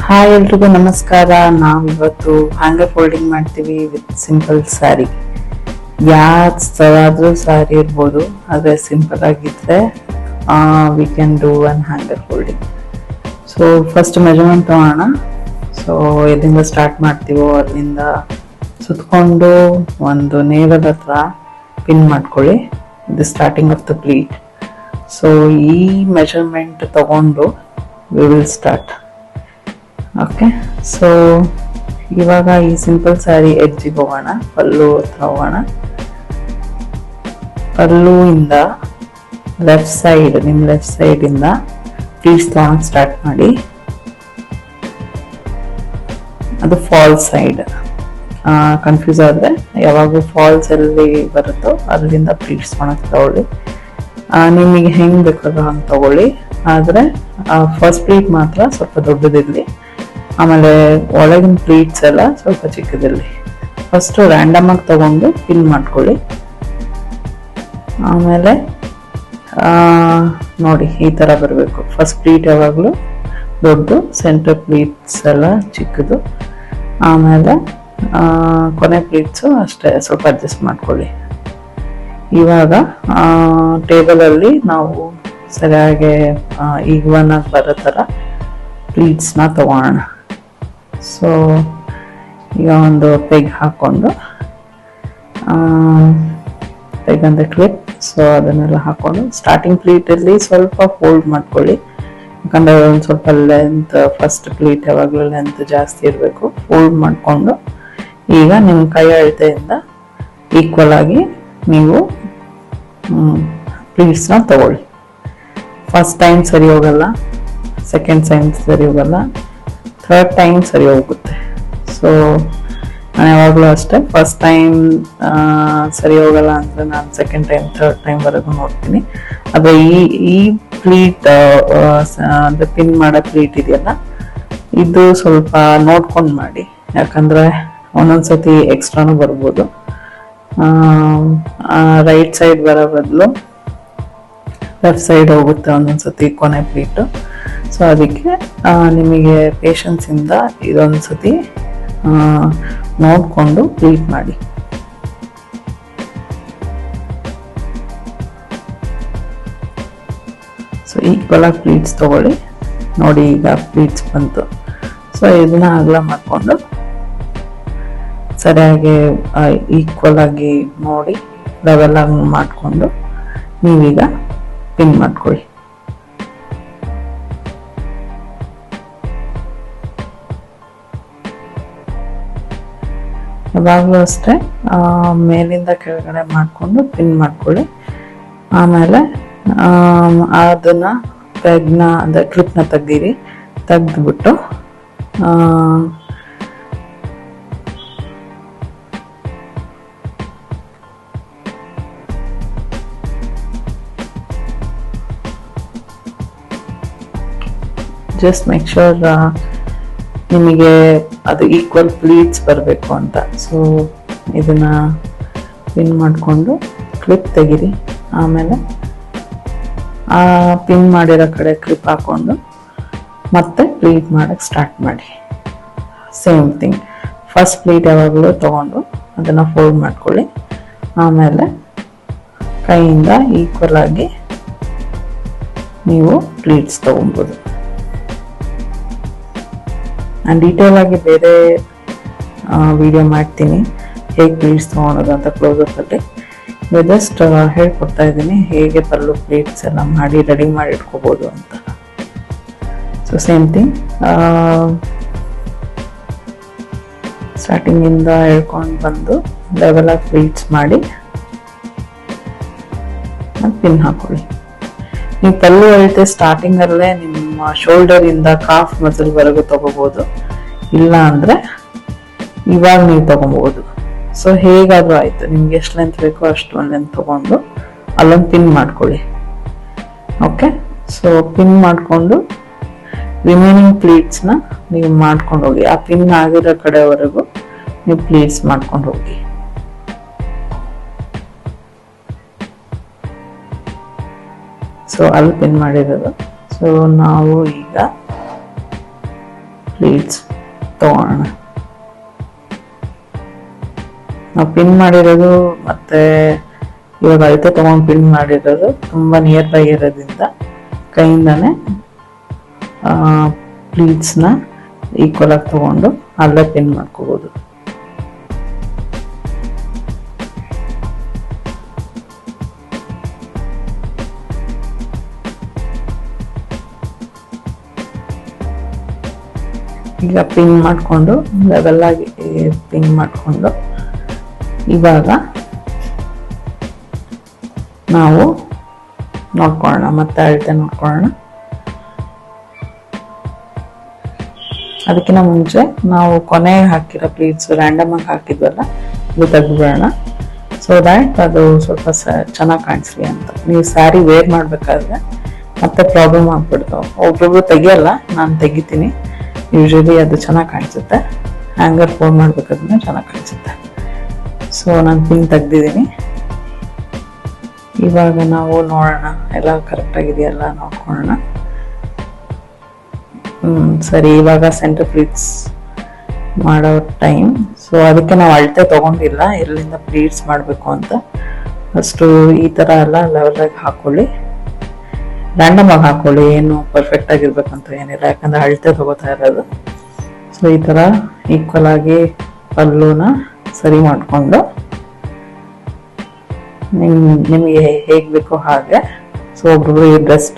Hi ಎಲ್ರಿಗೂ ನಮಸ್ಕಾರ. ನಾವು ಇವತ್ತು ಹ್ಯಾಂಗರ್ ಫೋಲ್ಡಿಂಗ್ ಮಾಡ್ತೀವಿ ವಿತ್ ಸಿಂಪಲ್ ಸ್ಯಾರಿ. ಯಾವ್ದಾದ್ರೂ ಸ್ಯಾರಿ ಇರ್ಬೋದು, ಆದರೆ ಸಿಂಪಲ್ ಆಗಿದ್ರೆ we can do one hanger folding. So first measurement ತಗೋಣ. ಸೊ ಎಲ್ಲಿಂದ ಸ್ಟಾರ್ಟ್ ಮಾಡ್ತೀವೋ ಅಲ್ಲಿಂದ ಸುತ್ಕೊಂಡು ಒಂದು ನೇವಲ್ ಹತ್ರ ಪಿನ್ ಮಾಡ್ಕೊಳ್ಳಿ. ಇದು starting of the pleat. So ಈ ಮೆಜರ್ಮೆಂಟ್ ತಗೊಂಡು we will start. Okay, so ಇವಾಗ ಈ ಸಿಂಪಲ್ ಸ್ಯಾರಿ ಎಡ್ಜಿಗೆ ಹೋಗೋಣ. ಪಲ್ಲು ಹತ್ರ ಹೋಗೋಣ. ಪಲ್ಲುವಿಂದ ಲೆಫ್ಟ್ ಸೈಡ್, ನಿಮ್ಮ ಲೆಫ್ಟ್ ಸೈಡಿಂದ ಪ್ಲೀಟ್ಸ್ ತಗೊಂಡು ಸ್ಟಾರ್ಟ್ ಮಾಡಿ. ಅದು ಫಾಲ್ಸ್ ಸೈಡ್. ಕನ್ಫ್ಯೂಸ್ ಆದರೆ ಯಾವಾಗೂ ಫಾಲ್ಸ್ ಎಲ್ಲಿ ಬರುತ್ತೋ ಅಲ್ಲಿಂದ ಪ್ಲೀಟ್ಸ್ ತೊಗೊಳಕ್ಕೆ ತಗೊಳ್ಳಿ. ನಿಮಗೆ ಹೆಂಗೆ ಬೇಕಾದ್ರೂ ಹಂಗೆ ತಗೊಳ್ಳಿ. ಆದರೆ ಫಸ್ಟ್ ಪ್ಲೀಟ್ ಮಾತ್ರ ಸ್ವಲ್ಪ ದೊಡ್ಡದಿರಲಿ, ಆಮೇಲೆ ಒಳಗಿನ ಪ್ಲೀಟ್ಸ್ ಎಲ್ಲ ಸ್ವಲ್ಪ ಚಿಕ್ಕದಿರಲಿ. ಫಸ್ಟು ರ್ಯಾಂಡಮ್ ಆಗಿ ತಗೊಂಡು ಪಿನ್ ಮಾಡ್ಕೊಳ್ಳಿ. ಆಮೇಲೆ ನೋಡಿ ಈ ಥರ ಬರಬೇಕು. ಫಸ್ಟ್ ಪ್ಲೀಟ್ ಯಾವಾಗಲೂ ದೊಡ್ಡದು, ಸೆಂಟರ್ ಪ್ಲೀಟ್ಸ್ ಎಲ್ಲ ಚಿಕ್ಕದು, ಆಮೇಲೆ ಕೊನೆ ಪ್ಲೀಟ್ಸು ಅಷ್ಟೇ ಸ್ವಲ್ಪ ಅಡ್ಜಸ್ಟ್ ಮಾಡ್ಕೊಳ್ಳಿ. ಇವಾಗ ಟೇಬಲಲ್ಲಿ ನಾವು ಸರಿಯಾಗಿ ಈಗ್ವನಾಗಿ ಬರೋ ಥರ ಪ್ಲೀಟ್ಸ್ನ ತಗೋಣ. ಸೊ ಈಗ ಒಂದು ಪೆಗ್ ಹಾಕ್ಕೊಂಡು, ಪೆಗ್ ಅಂದರೆ ಕ್ಲಿಪ್, ಸೊ ಅದನ್ನೆಲ್ಲ ಹಾಕ್ಕೊಂಡು ಸ್ಟಾರ್ಟಿಂಗ್ ಪ್ಲೀಟಲ್ಲಿ ಸ್ವಲ್ಪ ಫೋಲ್ಡ್ ಮಾಡ್ಕೊಳ್ಳಿ. ಯಾಕಂದರೆ ಒಂದು ಸ್ವಲ್ಪ ಲೆಂತ್, ಫಸ್ಟ್ ಪ್ಲೀಟ್ ಯಾವಾಗಲೂ ಲೆಂತ್ ಜಾಸ್ತಿ ಇರಬೇಕು. ಫೋಲ್ಡ್ ಮಾಡಿಕೊಂಡು ಈಗ ನಿಮ್ಮ ಕೈ ಅಳತೆಯಿಂದ ಈಕ್ವಲ್ ಆಗಿ ನೀವು ಪ್ಲೀಟ್ಸ್ನ ತಗೊಳ್ಳಿ. ಫಸ್ಟ್ ಟೈಮ್ ಸರಿ ಹೋಗಲ್ಲ, ಸೆಕೆಂಡ್ ಟೈಮ್ ಸರಿ ಹೋಗಲ್ಲ, ಥರ್ಡ್ ಟೈಮ್ ಸರಿ ಹೋಗುತ್ತೆ. ಸೊ ನಾನು ಯಾವಾಗಲೂ ಅಷ್ಟೇ, ಫಸ್ಟ್ ಟೈಮ್ ಸರಿ ಹೋಗಲ್ಲ ಅಂದರೆ ನಾನು ಸೆಕೆಂಡ್ ಟೈಮ್, ಥರ್ಡ್ ಟೈಮ್ವರೆಗೂ ನೋಡ್ತೀನಿ. ಆದರೆ ಈ ಪ್ಲೀಟ್ ಅಂದರೆ ಪಿನ್ ಮಾಡೋ ಪ್ಲೀಟ್ ಇದೆಯಲ್ಲ, ಇದು ಸ್ವಲ್ಪ ನೋಡ್ಕೊಂಡು ಮಾಡಿ. ಯಾಕಂದರೆ ಒಂದೊಂದ್ಸತಿ ಎಕ್ಸ್ಟ್ರಾನು ಬರ್ಬೋದು. ರೈಟ್ ಸೈಡ್ ಬರೋ ಬದಲು ಲೆಫ್ಟ್ ಸೈಡ್ ಹೋಗುತ್ತೆ ಒಂದೊಂದ್ಸತಿ ಕೊನೆ ಪ್ಲೀಟು. ಸೊ ಅದಕ್ಕೆ ನಿಮಗೆ ಪೇಷನ್ಸಿಂದ ಇದೊಂದು ಸತಿ ನೋಡಿಕೊಂಡು ಪ್ಲೀಟ್ ಮಾಡಿ. ಸೊ ಈಕ್ವಲ್ ಆಗಿ ಪ್ಲೀಟ್ಸ್ ತಗೊಳ್ಳಿ. ನೋಡಿ ಈಗ ಪ್ಲೀಟ್ಸ್ ಬಂತು. ಸೊ ಇದನ್ನ ಅಗಲ ಮಾಡಿಕೊಂಡು ಸರಿಯಾಗಿ ಈಕ್ವಲ್ ಆಗಿ ನೋಡಿ ಲೆವೆಲ್ ಆಗಿ ಮಾಡಿಕೊಂಡು ನೀವೀಗ ಪಿನ್ ಮಾಡ್ಕೊಳ್ಳಿ. ಯಾವಾಗಲೂ ಅಷ್ಟೇ ಮೇಲಿಂದ ಕೆಳಗಡೆ ಮಾಡಿಕೊಂಡು ಪಿನ್ ಮಾಡ್ಕೊಳ್ಳಿ. ಆಮೇಲೆ ಅದನ್ನ ಪೆಗ್ನ ಅಂದರೆ ಕ್ಲಿಪ್ನ ತೆಗೆದ್ಬಿಟ್ಟು ಜಸ್ಟ್ ಮೇಕ್ ಶೋರ್ ನಿಮಗೆ ಅದು ಈಕ್ವಲ್ ಪ್ಲೀಟ್ಸ್ ಬರಬೇಕು ಅಂತ. ಸೊ ಇದನ್ನ ಪಿನ್ ಮಾಡಿಕೊಂಡು ಕ್ಲಿಪ್ ತೆಗೀರಿ. ಆಮೇಲೆ ಆ ಪಿನ್ ಮಾಡಿರೋ ಕಡೆ ಕ್ಲಿಪ್ ಹಾಕ್ಕೊಂಡು ಮತ್ತೆ ಪ್ಲೀಟ್ ಮಾಡೋಕ್ಕೆ ಸ್ಟಾರ್ಟ್ ಮಾಡಿ. ಸೇಮ್ ಥಿಂಗ್, ಫಸ್ಟ್ ಪ್ಲೀಟ್ ಯಾವಾಗಲೂ ತೊಗೊಂಡು ಅದನ್ನು ಫೋಲ್ಡ್ ಮಾಡ್ಕೊಳ್ಳಿ. ಆಮೇಲೆ ಕೈಯಿಂದ ಈಕ್ವಲ್ ಆಗಿ ನೀವು ಪ್ಲೀಟ್ಸ್ ತೊಗೊಬೋದು. ನಾನು ಡೀಟೇಲ್ ಆಗಿ ಬೇರೆ ವಿಡಿಯೋ ಮಾಡ್ತೀನಿ ಹೇಗೆ ಪ್ಲೀಟ್ಸ್ ತೊಗೊಳೋದು ಅಂತ ಕ್ಲೋಸಪ್ಪಲ್ಲಿ. ಜಸ್ಟ್ ಹೇಳ್ಕೊಡ್ತಾ ಇದ್ದೀನಿ ಹೇಗೆ ಪಲ್ಲು ಪ್ಲೀಟ್ಸ್ ಎಲ್ಲ ಮಾಡಿ ರೆಡಿ ಮಾಡಿ ಇಟ್ಕೋಬೋದು ಅಂತ. ಸೊ ಸೇಮ್ ಥಿಂಗ್, ಸ್ಟಾರ್ಟಿಂಗಿಂದ ಹೇಳ್ಕೊಂಡು ಬಂದು ಲೆವೆಲ್ ಆಗಿ ಪ್ಲೀಟ್ಸ್ ಮಾಡಿ ಪಿನ್ ಹಾಕೊಳ್ಳಿ. ನೀವು ಪಲ್ಲು ಅಳತೆ ಸ್ಟಾರ್ಟಿಂಗಲ್ಲೇ ನಿಮ್ಮ ಶೋಲ್ಡರಿಂದ ಕಾಫ್ ಮಸಲ್ವರೆಗೂ ತಗೋಬೋದು, ಇಲ್ಲ ಅಂದರೆ ಇವಾಗ ನೀವು ತಗೊಬೋದು. ಸೊ ಹೇಗಾದರೂ ಆಯಿತು, ನಿಮ್ಗೆ ಎಷ್ಟು ಲೆಂತ್ ಬೇಕೋ ಅಷ್ಟು ಒಂದು ಲೆಂತ್ ತೊಗೊಂಡು ಅಲ್ಲೊಂದು ಪಿನ್ ಮಾಡ್ಕೊಳ್ಳಿ. ಓಕೆ, ಸೊ ಪಿನ್ ಮಾಡಿಕೊಂಡು ರಿಮೈನಿಂಗ್ ಪ್ಲೀಟ್ಸ್ನ ನೀವು ಮಾಡ್ಕೊಂಡು ಹೋಗಿ. ಆ ಪಿನ್ ಆಗಿರೋ ಕಡೆವರೆಗೂ ನೀವು ಪ್ಲೀಟ್ಸ್ ಮಾಡ್ಕೊಂಡು ಹೋಗಿ. ಸೊ ಅಲ್ಲಿ ಪಿನ್ ಮಾಡಿರೋದು. ಸೊ ನಾವು ಈಗ ಪ್ಲೀಟ್ಸ್ ತಗೋಣ. ನಾವು ಪಿನ್ ಮಾಡಿರೋದು ಮತ್ತೆ ಇವಾಗ ಅಳತೆ ತಗೊಂಡು ಪಿನ್ ಮಾಡಿರೋದು ತುಂಬ ನಿಯರ್ ಬೈ ಇರೋದ್ರಿಂದ ಕೈಯಿಂದಾನೆ ಪ್ಲೀಟ್ಸ್ನ ಈಕ್ವಲ್ ಆಗಿ ತಗೊಂಡು ಅಲ್ಲೇ ಪಿನ್ ಮಾಡ್ಕೋಬೋದು. ಈಗ ಪಿನ್ ಮಾಡಿಕೊಂಡು ಲೆವೆಲ್ ಆಗಿ ಪಿನ್ ಮಾಡಿಕೊಂಡು ಇವಾಗ ನಾವು ನೋಡ್ಕೊಳ್ಳೋಣ, ಮತ್ತೆ ಅಳತೆ ನೋಡ್ಕೊಳ್ಳೋಣ. ಅದಕ್ಕಿಂತ ಮುಂಚೆ ನಾವು ಕೊನೆಗೆ ಹಾಕಿರೋ ಪ್ಲೀಟ್ಸ್ ರ್ಯಾಂಡಮ್ ಆಗಿ ಹಾಕಿದ್ವಲ್ಲ ಇದು ತೆಗೆದುಬಿಡೋಣ. ಸೊ ದ್ಯಾಟ್ ಅದು ಸ್ವಲ್ಪ ಚೆನ್ನಾಗಿ ಕಾಣಿಸ್ಲಿ ಅಂತ. ನೀವು ಸ್ಯಾರಿ ವೇರ್ ಮಾಡಬೇಕಾದ್ರೆ ಮತ್ತೆ ಪ್ರಾಬ್ಲಮ್ ಆಗ್ಬಿಡ್ತು. ಒಬ್ಬೊಬ್ರು ತೆಗಿಯಲ್ಲ, ನಾನು ತೆಗಿತೀನಿ. ಯೂಶಲಿ ಅದು ಚೆನ್ನಾಗಿ ಕಾಣಿಸುತ್ತೆ. ಹ್ಯಾಂಗರ್ ಫೋಲ್ಡ್ ಮಾಡಬೇಕಾದ್ರೆ ಚೆನ್ನಾಗಿ ಕಾಣಿಸುತ್ತೆ. ಸೊ ನಾನು ಪಿನ್ ತೆಗ್ದಿದ್ದೀನಿ. ಇವಾಗ ನಾವು ನೋಡೋಣ ಎಲ್ಲ ಕರೆಕ್ಟಾಗಿದೆಯಲ್ಲ ನೋಡ್ಕೊಳ್ಳೋಣ. ಸರಿ, ಇವಾಗ ಸೆಂಟರ್ ಪ್ಲೀಟ್ಸ್ ಮಾಡೋ ಟೈಮ್. ಸೊ ಅದಕ್ಕೆ ನಾವು ಅಳತೆ ತೊಗೊಂಡಿಲ್ಲ ಎಲ್ಲಿಂದ ಪ್ಲೀಟ್ಸ್ ಮಾಡಬೇಕು ಅಂತ. ಅಷ್ಟು ಈ ಥರ ಎಲ್ಲ ಲೆವೆಲಾಗಿ ಹಾಕ್ಕೊಳ್ಳಿ, ರ್ಯಾಂಡಮ್ ಆಗಿ ಹಾಕ್ಕೊಳ್ಳಿ, ಏನು ಪರ್ಫೆಕ್ಟ್ ಆಗಿರ್ಬೇಕಂತ ಏನಿಲ್ಲ, ಯಾಕಂದರೆ ಅಳತೆ ತಗೋತಾ ಇರೋದು. ಸೊ ಈ ಥರ ಈಕ್ವಲ್ ಆಗಿ ಪಲ್ಲುನ ಸರಿ ಮಾಡಿಕೊಂಡು ನಿಮಗೆ ಹೇಗೆ ಬೇಕೋ ಹಾಗೆ. ಸೊ ಒಬ್ಬೊಬ್ರು ಈ ಡ್ರೆಸ್